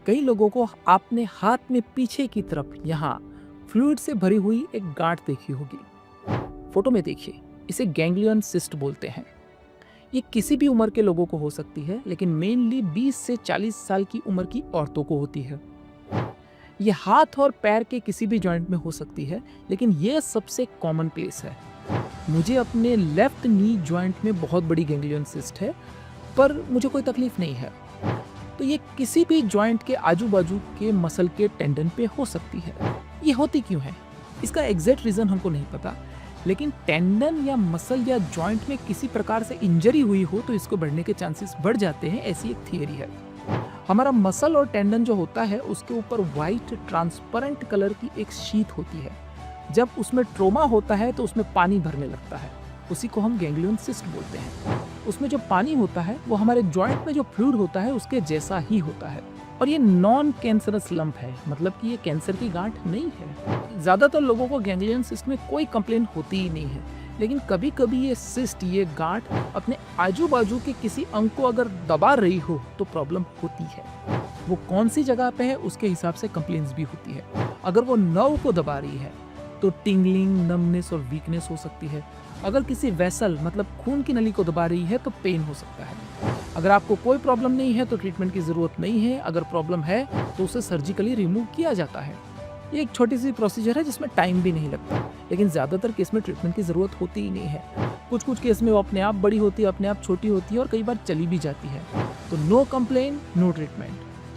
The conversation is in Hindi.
कई लोगों को आपने हाथ में पीछे की तरफ यहाँ फ्लूइड से भरी हुई एक गांठ देखी होगी। फोटो में देखिए, इसे गैंग्लियन सिस्ट बोलते हैं। ये किसी भी उम्र के लोगों को हो सकती है, लेकिन मेनली 20 से 40 साल की उम्र की औरतों को होती है। ये हाथ और पैर के किसी भी जॉइंट में हो सकती है, लेकिन ये सबसे कॉमन प्लेस है। मुझे अपने लेफ्ट नी जॉइंट में बहुत बड़ी गैंग्लियन सिस्ट है, पर मुझे कोई तकलीफ नहीं है। तो ये किसी भी जॉइंट के आजू बाजू के मसल के टेंडन पे हो सकती है। ये होती क्यों है, इसका एग्जैक्ट रीज़न हमको नहीं पता, लेकिन टेंडन या मसल या जॉइंट में किसी प्रकार से इंजरी हुई हो तो इसको बढ़ने के चांसेस बढ़ जाते हैं, ऐसी एक थियरी है। हमारा मसल और टेंडन जो होता है उसके ऊपर वाइट ट्रांसपेरेंट कलर की एक शीट होती है। जब उसमें ट्रोमा होता है तो उसमें पानी भरने लगता है, उसी को हम गैंग्लियन सिस्ट बोलते हैं। उसमें जो पानी होता है वो हमारे जॉइंट में जो फ्लूइड होता है उसके जैसा ही होता है, और ये नॉन कैंसरस लंप है, मतलब कि ये कैंसर की गांठ नहीं है। ज़्यादातर लोगों को गैंग्लियन सिस्ट में कोई कंप्लेंट होती ही नहीं है, लेकिन कभी कभी ये सिस्ट, ये गांठ अपने आजू बाजू के किसी अंग को अगर दबा रही हो तो प्रॉब्लम होती है। वो कौन सी जगह पे है उसके हिसाब से कंप्लेंट्स भी होती है। अगर वो नर्व को दबा रही है तो टिंगलिंग, नमनेस और वीकनेस हो सकती है। अगर किसी वेसल मतलब खून की नली को दबा रही है तो पेन हो सकता है। अगर आपको कोई प्रॉब्लम नहीं है तो ट्रीटमेंट की ज़रूरत नहीं है। अगर प्रॉब्लम है तो उसे सर्जिकली रिमूव किया जाता है। ये एक छोटी सी प्रोसीजर है जिसमें टाइम भी नहीं लगता, लेकिन ज़्यादातर केस में ट्रीटमेंट की ज़रूरत होती ही नहीं है। कुछ केस में वो अपने आप बड़ी होती है, अपने आप छोटी होती है और कई बार चली भी जाती है। तो नो कंप्लेन, नो ट्रीटमेंट।